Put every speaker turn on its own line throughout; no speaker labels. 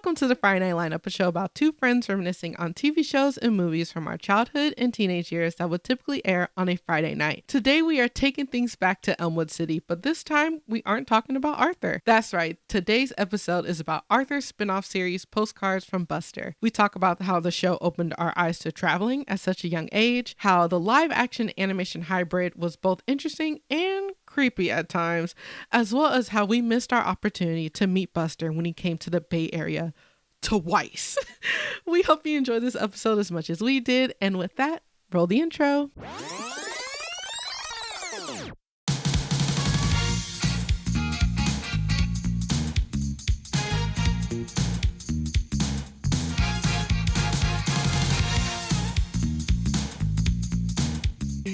Welcome to the Friday Night Lineup, a show about two friends reminiscing on TV shows and movies from our childhood and teenage years that would typically air on a Friday night. Today we are taking things back to Elmwood City, but this time we aren't talking about Arthur. That's right, today's episode is about Arthur's spin-off series, Postcards from Buster. We talk about how the show opened our eyes to traveling at such a young age, how the live-action animation hybrid was both interesting and creepy at times, as well as how we missed our opportunity to meet Buster when he came to the Bay Area twice. We hope you enjoyed this episode as much as we did, and with that, roll the intro.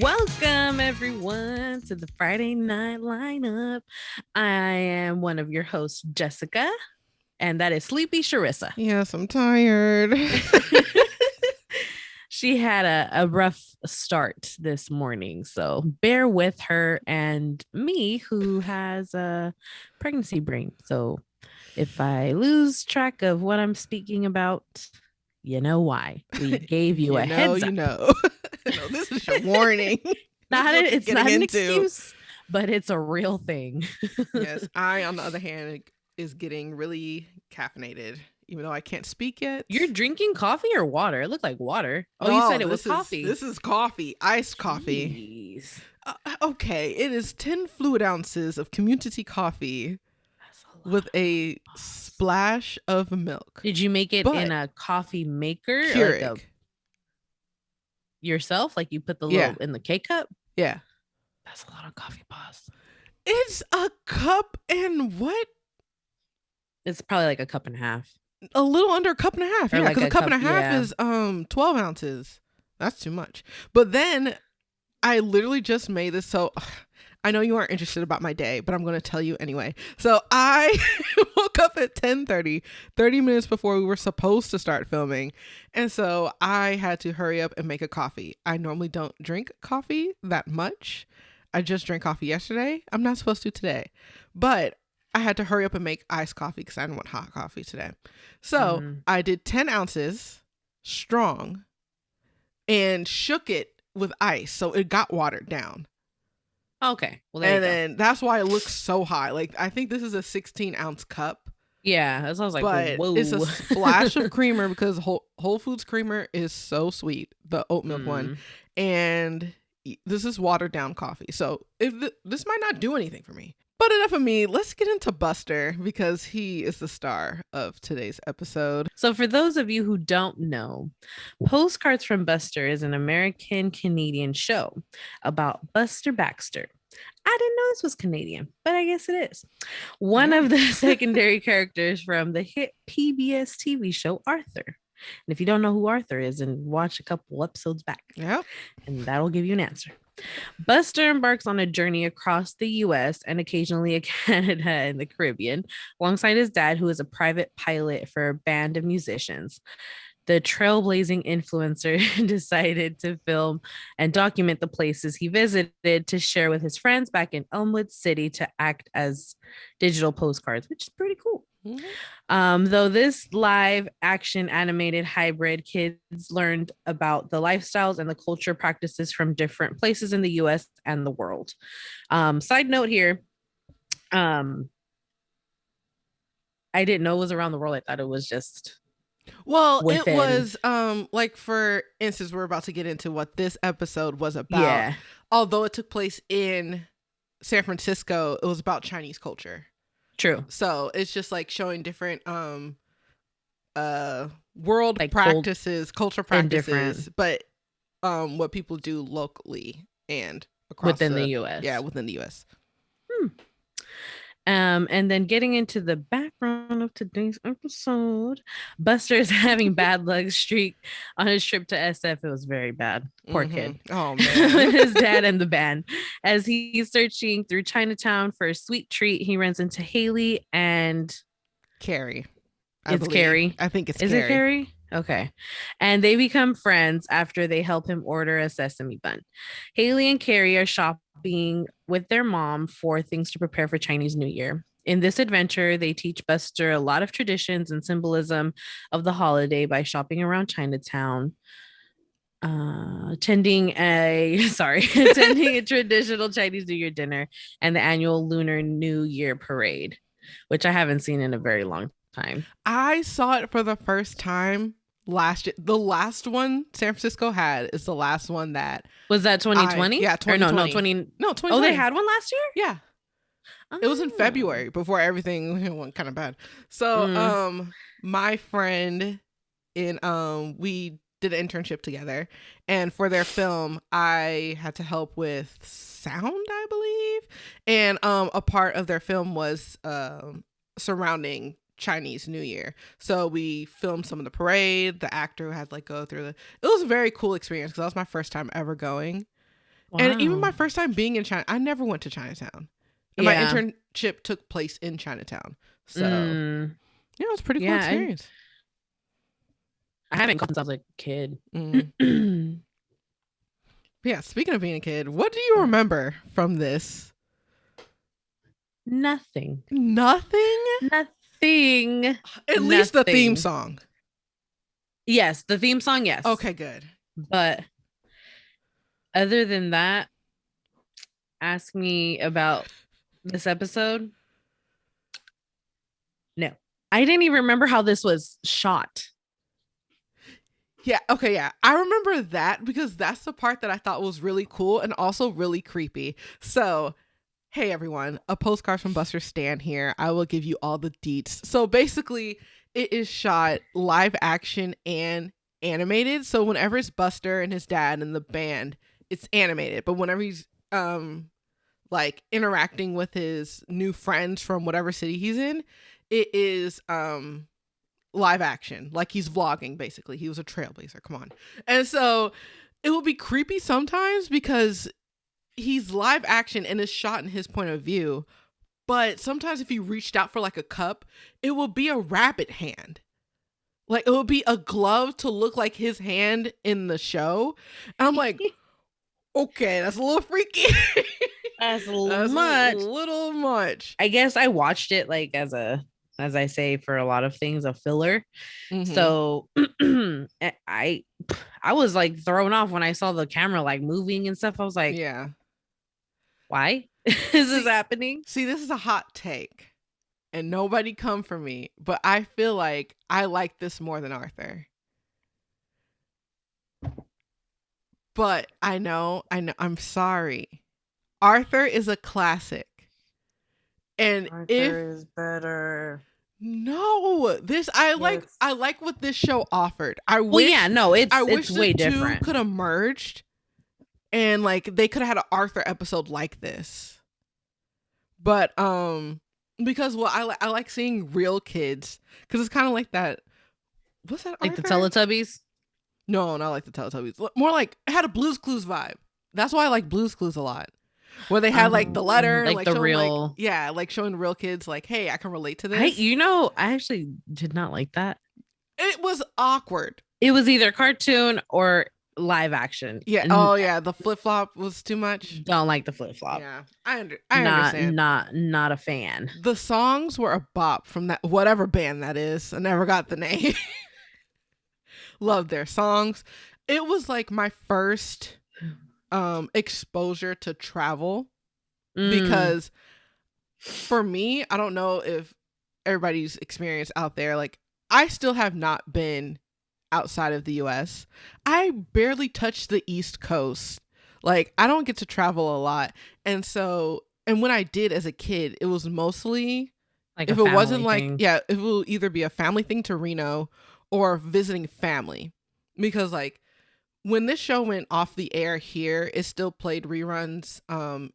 Welcome everyone to the Friday Night Lineup. I am one of your hosts, Jessica, and that is Sleepy Sharissa. Yes, I'm tired. She had a rough start this morning, so bear with her and me, who has a pregnancy brain. So if I lose track of what I'm speaking about, you know why. We gave you a heads up. No, this is your warning. It's not an excuse, but it's a real thing. Yes, I, on the other hand, is getting really caffeinated, even though I can't speak yet.
You're drinking coffee or water? It looked like water. Oh, you said it was coffee.
This is coffee, iced coffee. Okay, it is 10 fluid ounces of community coffee with a splash of milk.
Did you make it in a coffee maker?
Keurig.
Yourself? Like you put the little in the K-cup?
Yeah.
That's a lot of coffee pods.
It's a cup and what?
It's probably like a cup and a half.
A little under a cup and a half. Yeah, because a cup and a half is 12 ounces. That's too much. But then I literally just made this, so I know you aren't interested about my day, but I'm going to tell you anyway. So I woke up at 10:30, 30 minutes before we were supposed to start filming. And so I had to hurry up and make a coffee. I normally don't drink coffee that much. I just drank coffee yesterday. I'm not supposed to today. But I had to hurry up and make iced coffee because I didn't want hot coffee today. So I did 10 ounces strong and shook it with ice. So it got watered down.
Okay. Well,
then that's why it looks so high. Like, I think this is a 16-ounce cup.
Yeah, that sounds like,
but
whoa.
It's a splash of creamer because Whole Foods creamer is so sweet, the oat milk one. And this is watered down coffee. So this might not do anything for me. But enough of me. Let's get into Buster because he is the star of today's episode.
So for those of you who don't know, Postcards from Buster is an American-Canadian show about Buster Baxter. I didn't know this was Canadian, but I guess it is. One of the secondary characters from the hit PBS TV show Arthur. And if you don't know who Arthur is, then watch a couple episodes back.
Yeah.
And that'll give you an answer. Buster embarks on a journey across the U.S. and occasionally Canada and the Caribbean, alongside his dad, who is a private pilot for a band of musicians. The trailblazing influencer decided to film and document the places he visited to share with his friends back in Elmwood City to act as digital postcards, which is pretty cool. Though this live action animated hybrid, kids learned about the lifestyles and the culture practices from different places in the US and the world. Side note here, I didn't know it was around the world. I thought it was just
within. It was like, for instance, we're about to get into what this episode was about. Yeah. Although it took place in San Francisco, it was about Chinese culture.
True.
So it's just like showing different world like practices, culture practices, but what people do locally and across
within the US.
Yeah, within the US.
And then getting into the background of today's episode, Buster is having bad luck streak on his trip to SF. It was very bad. Poor kid.
Oh man.
His dad and the band. As he's searching through Chinatown for a sweet treat, he runs into Haley and
Carrie.
It's Carrie.
I think it's
Is
Carrie.
It Carrie? Okay. And they become friends after they help him order a sesame bun. Haley and Carrie are shopping with their mom for things to prepare for Chinese New Year. In this adventure, they teach Buster a lot of traditions and symbolism of the holiday by shopping around Chinatown, attending a attending a traditional Chinese New Year dinner and the annual Lunar New Year parade, which I haven't seen in a very long time.
I saw it for the first time last year. The last one San Francisco had is the last one that
was that 2020.
Yeah, 2020.
2020. Oh, they had one last year.
Yeah. It was in February before everything went kind of bad. So, my friend we did an internship together, and for their film, I had to help with sound, I believe. And a part of their film was surrounding Chinese New Year. So we filmed some of the parade. The actor had go through it was a very cool experience because that was my first time ever going. Wow. And even my first time being in China, I never went to Chinatown. And my internship took place in Chinatown. So, it was a pretty cool experience.
I haven't gone since I was a kid.
Yeah, speaking of being a kid, what do you remember from this?
Nothing.
Nothing?
Nothing.
At least the theme song.
Yes, the theme song, yes.
Okay, good.
But other than that, ask me about this episode. No. I didn't even remember how this was shot.
Yeah, okay, yeah. I remember that because that's the part that I thought was really cool and also really creepy. So, hey everyone, a Postcards from Buster stan here. I will give you all the deets. So basically, it is shot live action and animated. So whenever it's Buster and his dad and the band, it's animated. But whenever he's interacting with his new friends from whatever city he's in, it is live action. Like he's vlogging, basically. He was a trailblazer. Come on. And so it will be creepy sometimes because he's live action and is shot in his point of view. But sometimes if he reached out for a cup, it will be a rabbit hand. It will be a glove to look like his hand in the show. And I'm like, okay, that's a little freaky.
That's a
little much.
I guess I watched it as I say, for a lot of things, a filler. Mm-hmm. So I was thrown off when I saw the camera moving and stuff. I was like,
yeah,
why is this happening?
See, this is a hot take and nobody come for me, but I feel like I like this more than Arthur. But I know, I'm sorry. Arthur is a classic. And
Arthur is better.
No, I like what this show offered. I wish
it's way different.
Two could have merged and they could have had an Arthur episode like this. But because I like seeing real kids because it's kind of like that. What's that?
Like Arthur? The Teletubbies?
No, not like the Teletubbies. More like it had a Blue's Clues vibe. That's why I like Blue's Clues a lot. Where they had the letter,
the showing, real,
showing real kids hey, I can relate to this.
I actually did not like that.
It was awkward.
It was either cartoon or live action.
Yeah. Oh yeah, the flip flop was too much.
Don't like the flip flop.
Yeah, I understand.
Not a fan.
The songs were a bop from that whatever band that is. I never got the name. Loved their songs. It was my first exposure to travel because for me, I don't know if everybody's experience out there, I still have not been outside of the US. I barely touched the East Coast. I don't get to travel a lot. And when I did as a kid, it was mostly if it wasn't it will either be a family thing to Reno or visiting family because when this show went off the air here, it still played reruns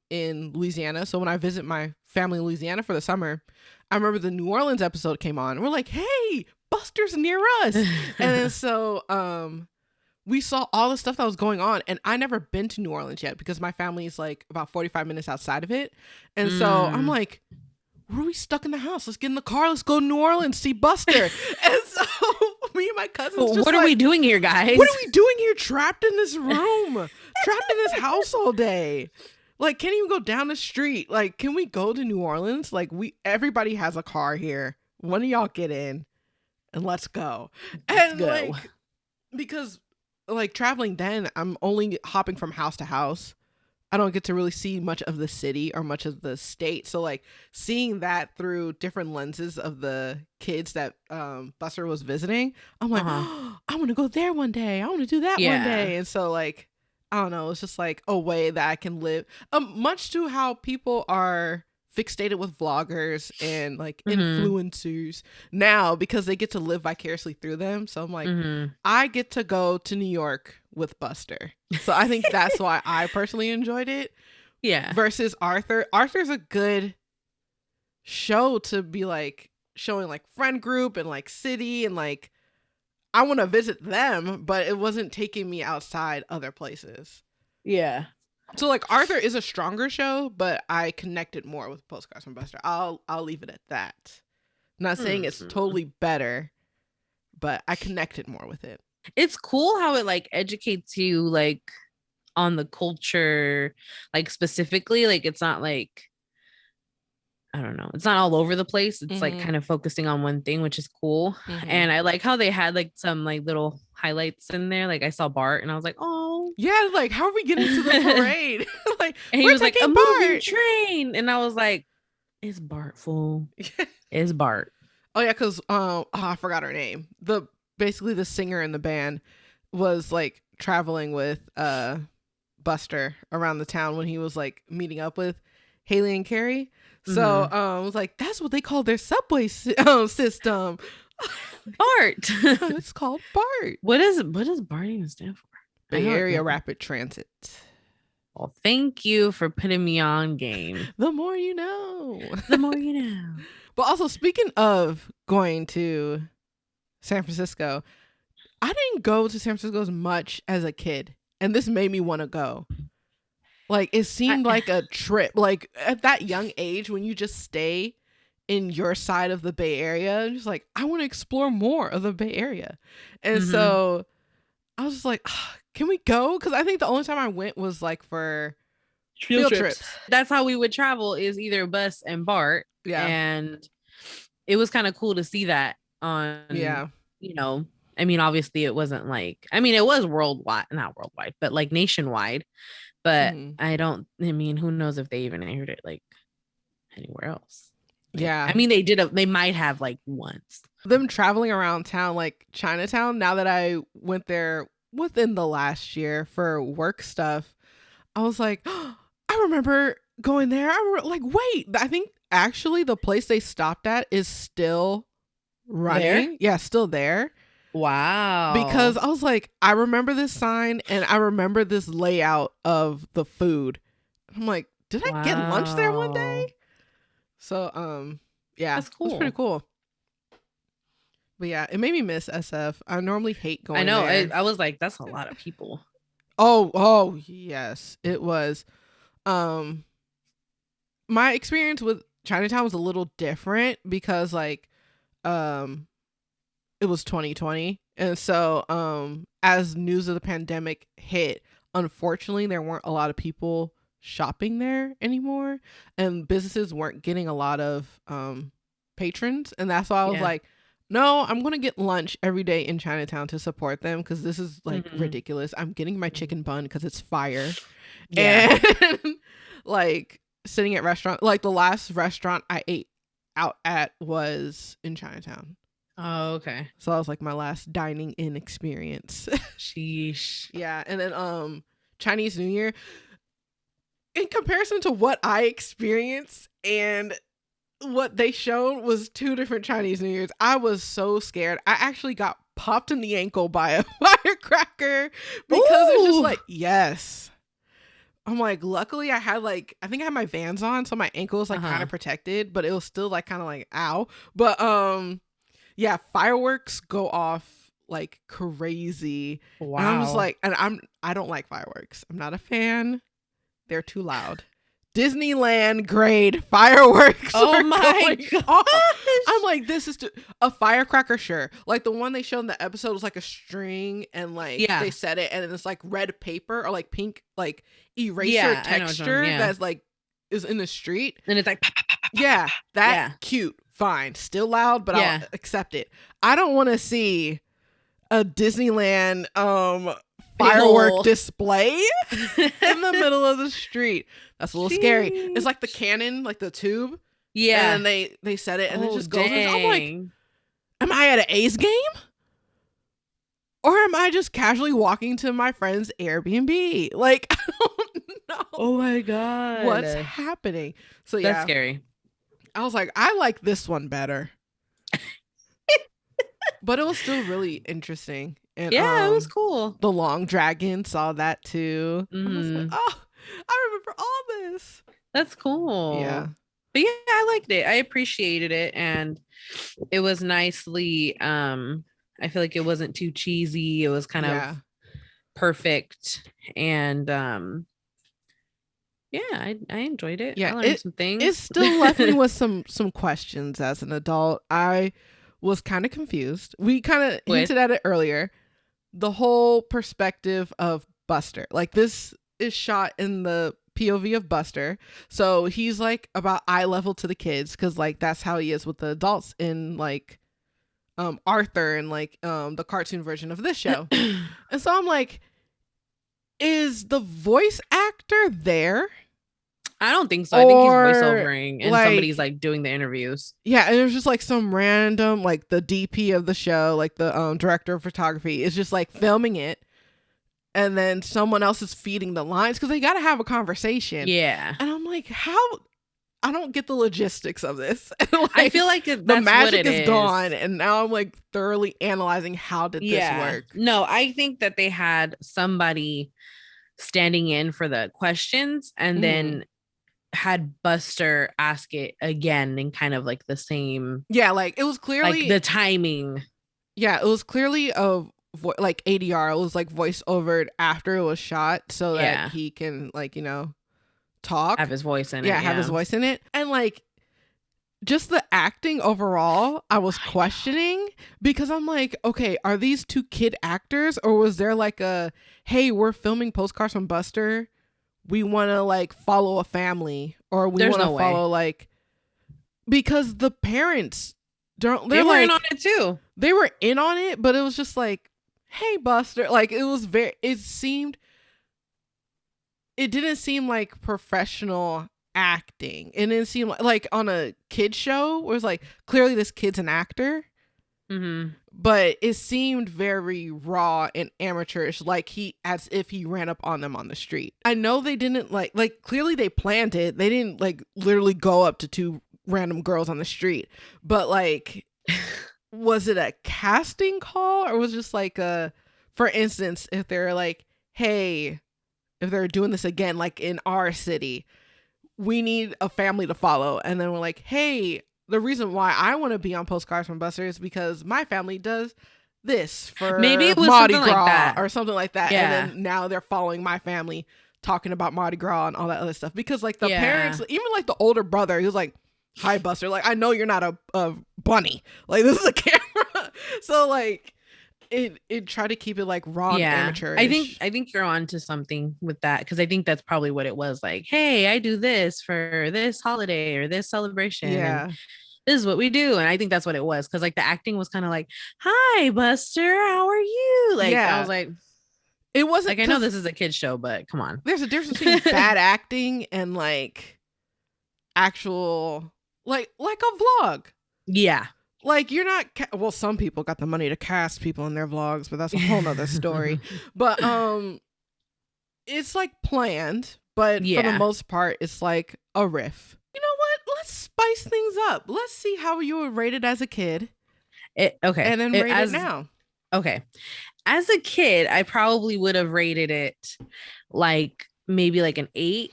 in Louisiana. So when I visit my family in Louisiana for the summer, I remember the New Orleans episode came on. We're like, hey, Buster's near us. And then so we saw all the stuff that was going on. And I never been to New Orleans yet because my family is about 45 minutes outside of it. And so I'm like, where are we stuck in the house? Let's get in the car. Let's go to New Orleans, see Buster. And so me and my cousins
what are we doing here, guys?
What are we doing here trapped in this room? Trapped in this house all day? Like, can't even go down the street. Like, can we go to New Orleans? Like, everybody has a car here. One of y'all get in and let's go. And like, because like traveling then, I'm only hopping from house to house. I don't get to really see much of the city or much of the state. So like seeing that through different lenses of the kids that Buster was visiting, I'm like, oh, I want to go there one day. I want to do that one day. And so like, I don't know, it's just like a way that I can live, much to how people are fixated with vloggers and like influencers now because they get to live vicariously through them. So I'm like, I get to go to New York with Buster. So I think that's why I personally enjoyed it.
Yeah.
Versus Arthur. Arthur's a good show to be like showing like friend group and like city and like I want to visit them, but it wasn't taking me outside other places.
Yeah.
So like Arthur is a stronger show, but I connected more with Postcards from Buster. I'll leave it at that. Not saying it's totally better, but I connected more with it.
It's cool how it like educates you like on the culture, like specifically, like it's not like, I don't know, it's not all over the place. It's like kind of focusing on one thing, which is cool. And I like how they had like some like little highlights in there. Like I saw Bart and I was like, oh
yeah, like how are we getting to the parade? Like,
and he was like a moving train, and I was like, is Bart full? Is Bart?
Oh yeah, because I forgot her name. Basically the singer in the band was like traveling with Buster around the town when he was like meeting up with Haley and Carrie. So I was like, that's what they call their subway system.
Bart.
It's called Bart.
What does Bart even stand for?
Bay Area Rapid Transit.
Well, thank you for putting me on game.
The more you know.
The more you know.
But also, speaking of going to San Francisco, I didn't go to San Francisco as much as a kid. And this made me want to go. Like, it seemed like a trip. Like, at that young age, when you just stay in your side of the Bay Area, I'm just like, I want to explore more of the Bay Area. And so I was just like, can we go? Because I think the only time I went was like for field trips.
That's how we would travel, is either bus and Bart.
Yeah.
And it was kind of cool to see that on, you know, I mean, obviously it wasn't like, I mean, it was worldwide, not worldwide, but like nationwide. But I mean, who knows if they even aired it like anywhere else.
Yeah.
I mean, they might have like once.
Them traveling around town, like Chinatown, now that I went there within the last year for work stuff, I was like, oh, I remember going there. Like, wait, I think actually the place they stopped at is still running.
There?
Yeah, still there.
Wow.
Because I was like, I remember this sign and I remember this layout of the food. I'm like, did I get lunch there one day? So, yeah, that's cool. It was pretty cool. But yeah, it made me miss SF. I normally hate going there.
I know. I was like, that's a lot of people.
Oh, yes, it was. My experience with Chinatown was a little different because like, it was 2020. And so, as news of the pandemic hit, unfortunately, there weren't a lot of people shopping there anymore and businesses weren't getting a lot of, patrons. And that's why I was like, no, I'm going to get lunch every day in Chinatown to support them. Cause this is like ridiculous. I'm getting my chicken bun cause it's fire. Yeah. And like sitting at restaurant, like the last restaurant I ate out at was in Chinatown.
Oh, okay.
So that was like my last dining in experience.
Sheesh.
Yeah. And then Chinese New Year, in comparison to what I experienced and what they showed, was two different Chinese New Years. I was so scared. I actually got popped in the ankle by a firecracker because it's just like, yes. I'm like, luckily I had like, I think I had my Vans on, so my ankle was like kind of protected, but it was still like kind of like, ow. But yeah, fireworks go off like crazy. Wow. And I'm just like, and I don't like fireworks. I'm not a fan. They're too loud. Disneyland grade fireworks.
Oh my God.
I'm like, this is a firecracker, sure. Like the one they showed in the episode was like a string and like they set it and it's like red paper or like pink like eraser texture that's like is in the street.
And it's like
cute. Fine. Still loud, but I'll accept it. I don't want to see a Disneyland firework display in the middle of the street. That's a little scary. It's like the cannon, like the tube. Yeah. And they set it and it just goes. I'm like, am I at an A's game? Or am I just casually walking to my friend's Airbnb? Like, I don't know.
Oh my God.
What's happening? So
that's scary.
I was like, I like this one better. But it was still really interesting. And,
it was cool.
The Long Dragon saw that too. I was like, oh, I remember all this.
That's cool.
Yeah.
But yeah, I liked it. I appreciated it. And it was nicely, I feel like it wasn't too cheesy. It was kind of perfect. And I enjoyed it.
Yeah,
I learned some things.
It still left me with some questions as an adult. I was kind of confused. We kind of hinted at it earlier. The whole perspective of Buster. Like this is shot in the POV of Buster. So he's like about eye level to the kids because like that's how he is with the adults in like Arthur and like the cartoon version of this show. And so I'm like, is the voice actor there?
I don't think so. I think he's voiceovering and like, somebody's like doing the interviews.
Yeah, and there's just like some random like the DP of the show, like the director of photography is just like filming it. And then someone else is feeding the lines because they got to have a conversation.
Yeah.
And I'm like, how? I don't get the logistics of this. Like,
I feel like the
magic is gone. And now I'm like thoroughly analyzing how did this work?
No, I think that they had somebody standing in for the questions and then had Buster ask it again in kind of like the same.
Yeah, like it was clearly
like the timing.
Yeah, it was clearly like ADR. It was like voice overed after it was shot so that he can like, you know, talk.
Have his voice in it.
Yeah, have his voice in it. And like just the acting overall, I was questioning because I'm like, okay, are these two kid actors or was there like a, hey, we're filming Postcards from Buster. We want to like follow a family or we want to follow like, because the parents don't,
they were in on it too.
They were in on it, but it was just like, hey, Buster. Like it didn't seem like professional acting. It didn't seem like on a kid show where it's like, clearly this kid's an actor. But it seemed very raw and amateurish, like as if he ran up on them on the street. I know they didn't like clearly they planned it. They didn't like literally go up to two random girls on the street. But like, was it a casting call or was it just like for instance, if they're like, hey, if they're doing this again, like in our city, we need a family to follow. And then we're like, hey, the reason why I want to be on Postcards from Buster is because my family does this for
maybe it was
Mardi
something
Gras
like that.
or something like that. Yeah. And then now they're following my family talking about Mardi Gras and all that other stuff. Because like the parents, even like the older brother, he was like, hi, Buster. Like, I know you're not a bunny. Like, this is a camera. So like it tried to keep it like raw and amateurish.
I think you're on to something with that because I think that's probably what it was. Like, hey, I do this for this holiday or this celebration.
Yeah.
This is what we do. And I think that's what it was. Cause like the acting was kind of like, hi, Buster, how are you? Like, I was like,
it wasn't
like, I know this is a kid's show, but come on.
There's a difference between bad acting and like actual, like a vlog.
Yeah.
Like you're not, well, some people got the money to cast people in their vlogs, but that's a whole nother story. But it's like planned, but for the most part, it's like a riff. You know what? Let's spice things up. Let's see how you were rated as a kid.
Okay.
And then rate it now.
Okay. As a kid, I probably would have rated it like maybe like an 8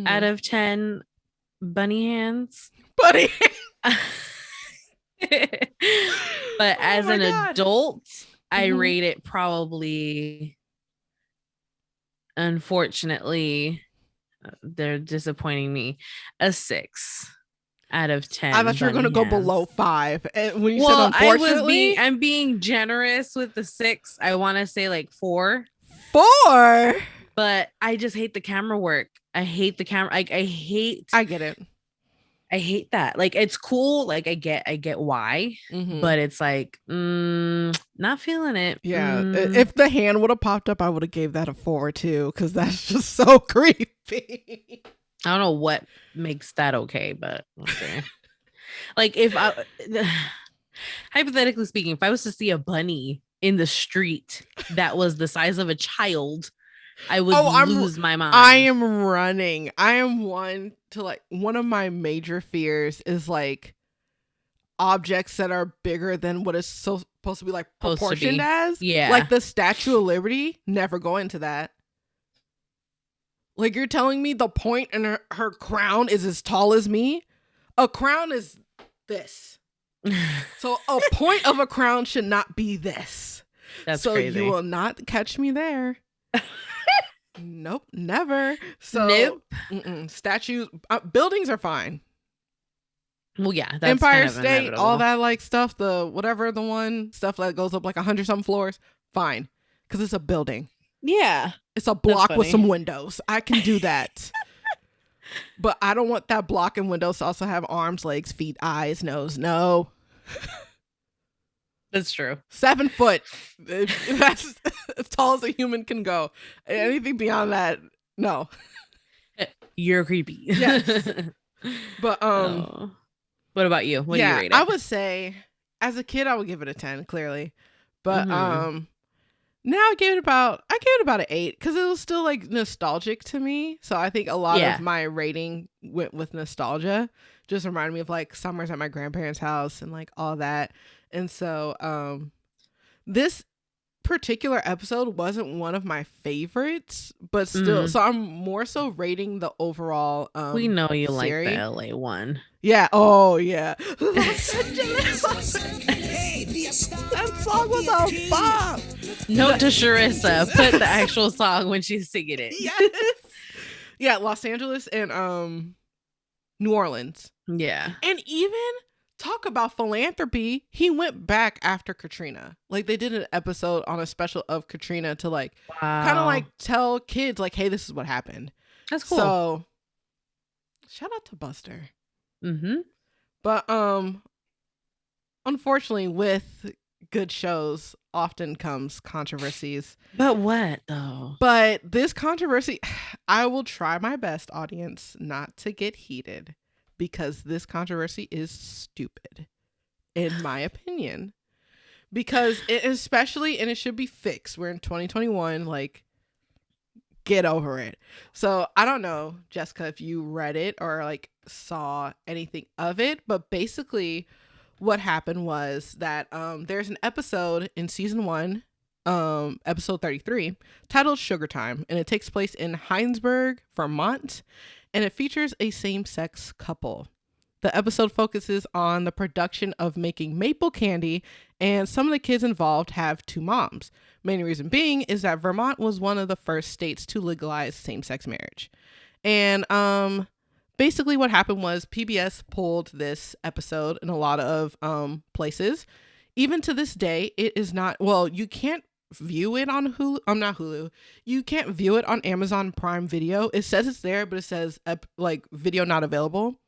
out of 10 bunny hands.
Bunny
But as an adult, I rate it probably, unfortunately, they're disappointing me, a 6. out of 10.
I thought you were going to go below 5. And when you said unfortunately,
I'm being generous with the 6. I want to say like 4.
4.
But I just hate the camera work. I hate the camera. Like I
get it.
I hate that. Like it's cool. Like I get why, but it's like not feeling it.
Yeah. If the hand would have popped up, I would have gave that a 4 too, because that's just so creepy.
I don't know what makes that okay, but okay. Like if I, hypothetically speaking, if I was to see a bunny in the street that was the size of a child, I would lose my mind.
I am running. I am one of my major fears is like objects that are bigger than what is supposed to be like proportioned as.
Yeah.
Like the Statue of Liberty, never go into that. Like you're telling me the point in her crown is as tall as me? A crown is this. So a point of a crown should not be this.
That's crazy.
You will not catch me there. Nope, never. So
nope.
Statues, buildings are fine.
Well, yeah, that's
Empire
kind of
State,
inevitable.
all that like stuff, stuff that goes up like 100-something floors, fine, because it's a building.
Yeah,
it's a block with some windows. I can do that. But I don't want that block and windows to also have arms, legs, feet, eyes, nose. No.
That's true.
7 foot. That's as tall as a human can go. Anything beyond that, no.
You're creepy.
Yes. But
what about you? What do you rate it?
I would say as a kid I would give it a 10, clearly. But now I gave it about an 8 because it was still like nostalgic to me. So I think a lot of my rating went with nostalgia. Just reminded me of like summers at my grandparents' house and like all that. And so this particular episode wasn't one of my favorites, but still, so I'm more so rating the overall
we know you
series.
Like the LA one.
Yeah. Oh yeah. Los Angeles. That song was a bomb.
Note to Sharissa, put the actual song when she's singing it.
Yes. Yeah, Los Angeles and New Orleans.
Yeah.
And even talk about philanthropy, he went back after Katrina. Like they did an episode on a special of Katrina to like kind of like tell kids like, hey, this is what happened.
That's cool.
So shout out to Buster. But unfortunately with good shows often comes controversies.
But what though?
But this controversy, I will try my best, audience, not to get heated. Because this controversy is stupid, in my opinion. Because especially, and it should be fixed. We're in 2021, like, get over it. So I don't know, Jessica, if you read it or like saw anything of it, but basically what happened was that there's an episode in season 1, episode 33, titled Sugar Time, and it takes place in Hinesburg, Vermont. And it features a same-sex couple. The episode focuses on the production of making maple candy, and some of the kids involved have 2 moms. Main reason being is that Vermont was one of the first states to legalize same-sex marriage. And basically what happened was PBS pulled this episode in a lot of places. Even to this day, it is not, well, you can't view it on Hulu. Not Hulu. You can't view it on Amazon Prime Video. It says it's there, but it says like video not available.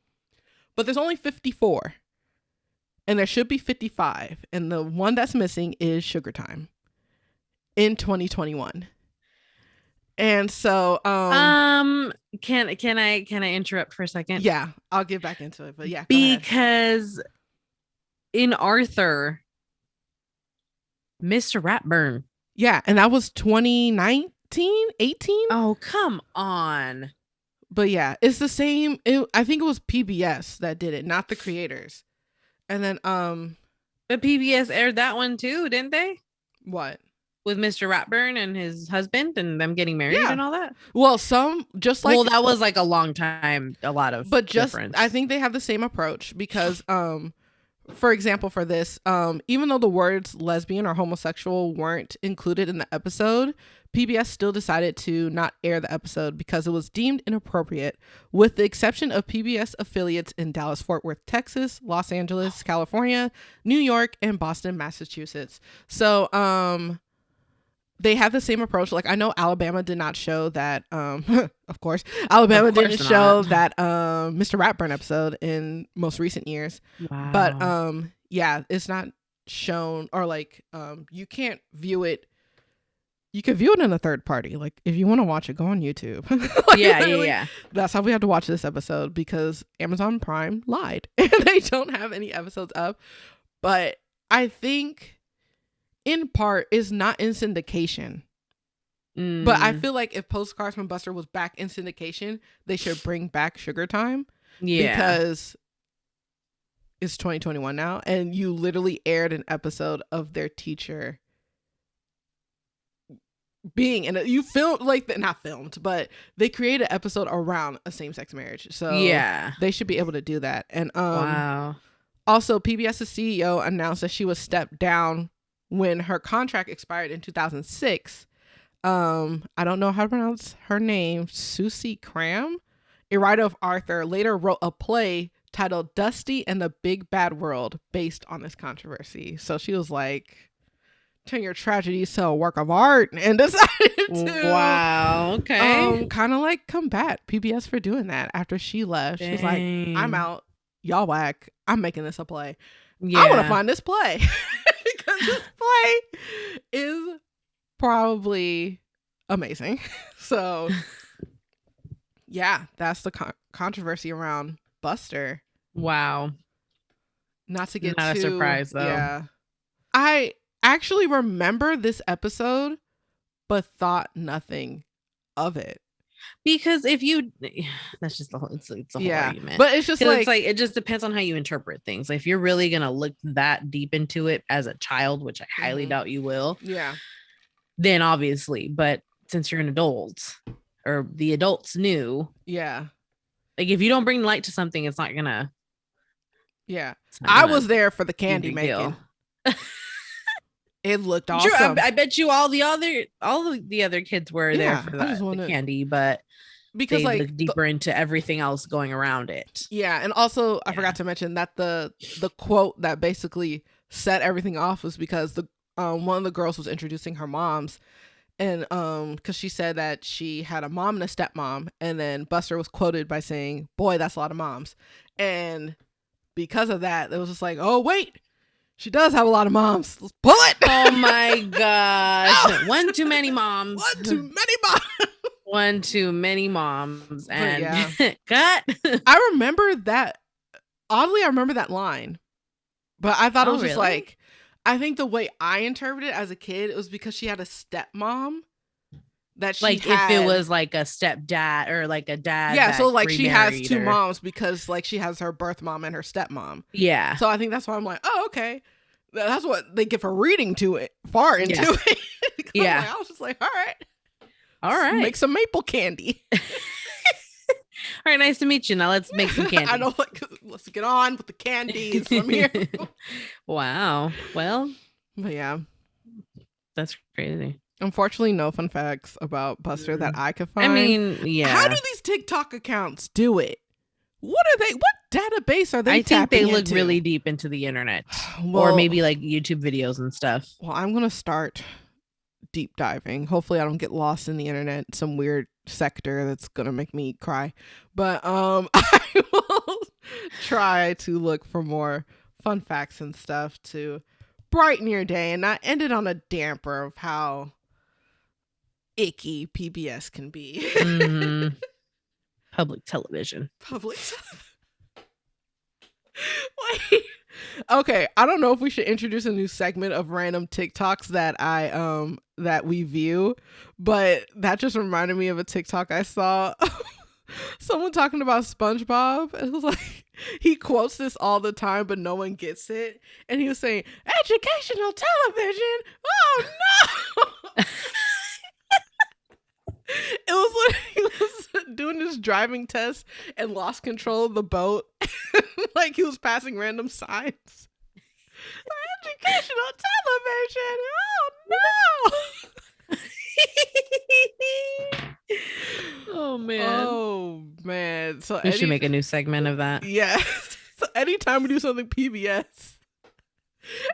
But there's only 54, and there should be 55, and the one that's missing is Sugar Time in 2021. And so
can I interrupt for a second?
Yeah, I'll get back into it, but yeah,
because in Arthur, Mr. Ratburn.
Yeah, and that was 2019, 18.
Oh, come on.
But yeah, it's the same. I think it was PBS that did it, not the creators. And then
but PBS aired that one too, didn't they?
What?
With Mr. Ratburn and his husband and them getting married and all that?
Well, some just like,
well, that was like a long time, a lot of
but just
difference.
I think they have the same approach because for example, for this, even though the words lesbian or homosexual weren't included in the episode, PBS still decided to not air the episode because it was deemed inappropriate, with the exception of PBS affiliates in Dallas, Fort Worth, Texas, Los Angeles, California, New York, and Boston, Massachusetts. So, they have the same approach. Like, I know Alabama did not show that, of course, Alabama didn't show that Mr. Ratburn episode in most recent years.
Wow.
But yeah, it's not shown, or like you can't view it. You can view it in a third party. Like, if you want to watch it, go on YouTube. Like,
yeah.
That's how we had to watch this episode, because Amazon Prime lied and they don't have any episodes up. But I think in part is not in syndication. But I feel like if Postcards from Buster was back in syndication, they should bring back Sugar Time.
Yeah.
Because it's 2021 now, and you literally aired an episode of their teacher being in it. You filmed, like, not filmed, but they created an episode around a same-sex marriage. So
yeah,
they should be able to do that. And
wow.
Also, PBS's CEO announced that she was stepped down when her contract expired in 2006. I don't know how to pronounce her name. Susie Cram, a writer of Arthur, later wrote a play titled Dusty and the Big Bad World based on this controversy. So she was like, turn your tragedies to a work of art, and decided to
wow, okay,
kind of like combat PBS for doing that after she left.
Dang.
She's like, I'm out, y'all whack, I'm making this a play.
Yeah.
I want to find this play. Because this play is probably amazing. So yeah, that's the controversy around Buster.
Wow.
Not to get
not
too,
a surprise though.
Yeah, I actually remember this episode but thought nothing of it,
because if you that's just the whole it's a whole argument.
But it's just like,
it's like, it just depends on how you interpret things. Like, if you're really gonna look that deep into it as a child, which I highly doubt you will, then obviously, but since you're an adult, or the adults knew, like, if you don't bring light to something, it's not gonna
I was there for the candy making. It looked awesome.
True, I bet you all the other kids were there for the candy, but because they look deeper into everything else going around it.
Yeah, and also I forgot to mention that the quote that basically set everything off was because the one of the girls was introducing her moms, and because she said that she had a mom and a stepmom, and then Buster was quoted by saying, "Boy, that's a lot of moms," and because of that, it was just like, oh wait, she does have a lot of moms. Let's pull it.
Oh my gosh. One too many moms.
One too many moms.
One too many moms. And cut.
I remember that. Oddly, I remember that line. But I thought it was just like, I think the way I interpreted it as a kid, it was because she had a stepmom that she
like
had.
If it was like a stepdad or like a dad.
Yeah, so like she has two moms because like she has her birth mom and her stepmom.
Yeah.
So I think that's why I'm like, oh, okay. That's what they get for reading to it, far into it.
Yeah.
I was just like, all right.
All right.
Make some maple candy.
All right, nice to meet you. Now let's make some candy.
I know, like, let's get on with the candies from here.
Wow. Well,
but yeah.
That's crazy.
Unfortunately, no fun facts about Buster that I could find.
I mean, yeah.
How do these TikTok accounts do it? What are they? What database are they?
I think they look
into?
really deep into the internet,
well,
or maybe like YouTube videos and stuff.
Well, I'm gonna start deep diving. Hopefully, I don't get lost in the internet, some weird sector that's gonna make me cry. But I will try to look for more fun facts and stuff to brighten your day and not end it on a damper of how icky PBS can be.
Mm-hmm. Public television.
Wait. Okay, I don't know if we should introduce a new segment of random TikToks that we view, but that just reminded me of a TikTok I saw. Someone talking about SpongeBob. It was like, he quotes this all the time, but no one gets it. And he was saying, educational television. Oh no. It was like he was doing this driving test and lost control of the boat. Like he was passing random signs. Educational television. Oh no.
Oh man.
Oh man. So
we should make a new segment of that.
Yeah. So anytime we do something PBS,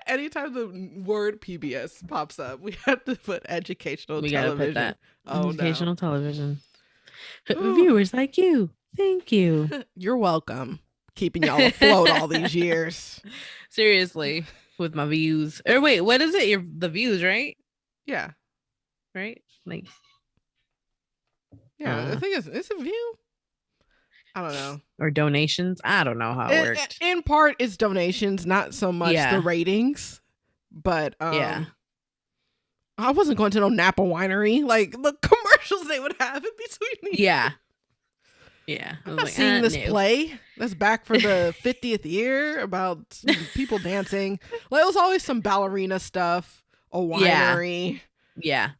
anytime the word PBS pops up, we have to put educational television.
Gotta put that.
Oh,
educational
no.
television. Viewers like you. Thank you.
You're welcome. Keeping y'all afloat all these years.
Seriously. With my views. Or wait, what is it? The views, right?
Yeah.
Right? Like.
Yeah, I think it's a view. I don't know.
Or donations. I don't know how it worked.
In part, it's donations, not so much the ratings. But
yeah.
I wasn't going to no Napa winery. Like the commercials they would have in between.
Yeah. Yeah.
I'm not seeing this play that's back for the 50th year about people dancing. Like, it was always some ballerina stuff, a winery.
Yeah.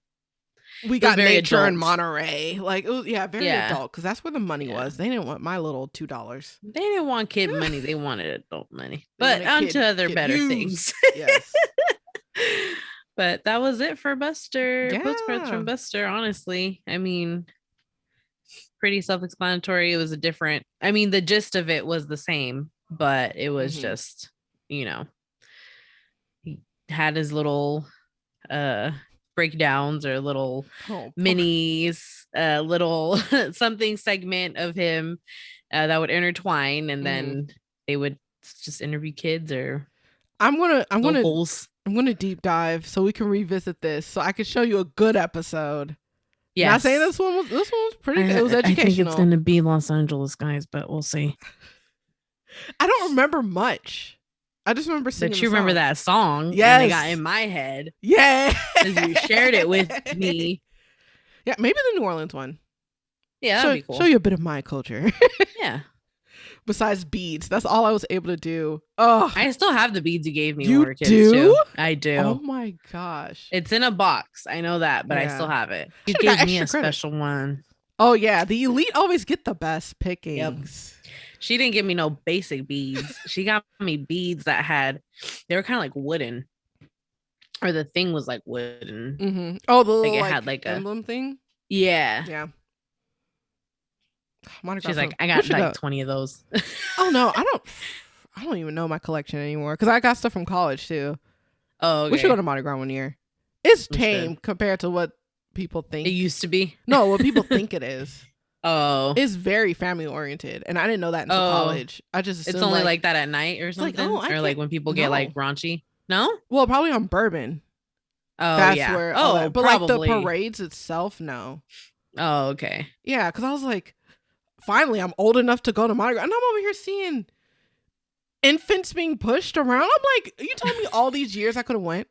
We got nature in Monterey. Like, it was, very adult, because that's where the money was. They didn't want my little $2.
They didn't want kid money. They wanted adult money. But onto other better things.
Yes.
But that was it for Buster.
Yeah.
Postcards from Buster, honestly. I mean, pretty self-explanatory. It was a different, I mean, the gist of it was the same, but it was just, he had his little breakdowns or little minis, little something segment of him that would intertwine, and then they would just interview kids or
I'm gonna deep dive so we can revisit this, so I can show you a good episode. Yeah, not saying this one was pretty good. It was educational.
I think it's gonna be Los Angeles, guys, but we'll see.
I don't remember much. I just remember singing.
But you remember that song?
Yes,
and it got in my head.
Yeah,
because you shared it with me.
Yeah, maybe the New Orleans one.
Yeah, that'd be cool.
Show you a bit of my culture.
Yeah.
Besides beads, that's all I was able to do. Oh,
I still have the beads you gave me when
you
we were kids
do?
too. I do.
Oh my gosh,
it's in a box. I know that, but I still have it. You gave me a special one.
Oh yeah, the elite always get the best pickings.
Yep. She didn't give me no basic beads. She got me beads that they were kind of like wooden, or the thing was like wooden.
Mm-hmm. Oh, the little,
it had like a
emblem thing.
Yeah.
Yeah.
She's like, I got like 20 of those.
Oh no, I don't even know my collection anymore, because I got stuff from college too.
Oh, okay.
We should go to Mardi Gras one year. It's tame compared to what people think
it used to be.
No, what people think it is.
Oh,
it's very family oriented, and I didn't know that until college. I just assumed
it's only like that at night or something, or like when people get like raunchy. No,
well, probably on Bourbon.
Oh,
that's where. But
probably.
like the parades itself, no.
Oh, okay.
Yeah, because I was like, finally, I'm old enough to go to Mardi Gras, and I'm over here seeing infants being pushed around. I'm like, you telling me all these years I could have went?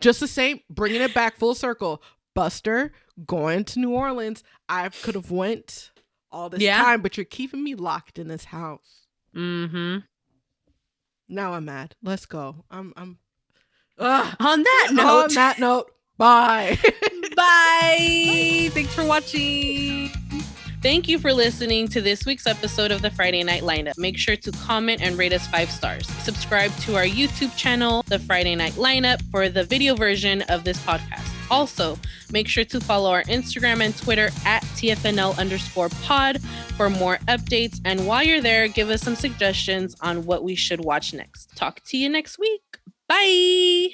Just the same, bringing it back full circle. Buster going to New Orleans. I could have went all this time, but you're keeping me locked in this house.
Mm-hmm.
Now I'm mad. Let's go. I'm.
On that note.
On that note. Bye.
Bye. Thanks for watching. Thank you for listening to this week's episode of the Friday Night Lineup. Make sure to comment and rate us 5 stars. Subscribe to our YouTube channel, The Friday Night Lineup, for the video version of this podcast. Also, make sure to follow our Instagram and Twitter at TFNL_pod for more updates. And while you're there, give us some suggestions on what we should watch next. Talk to you next week. Bye.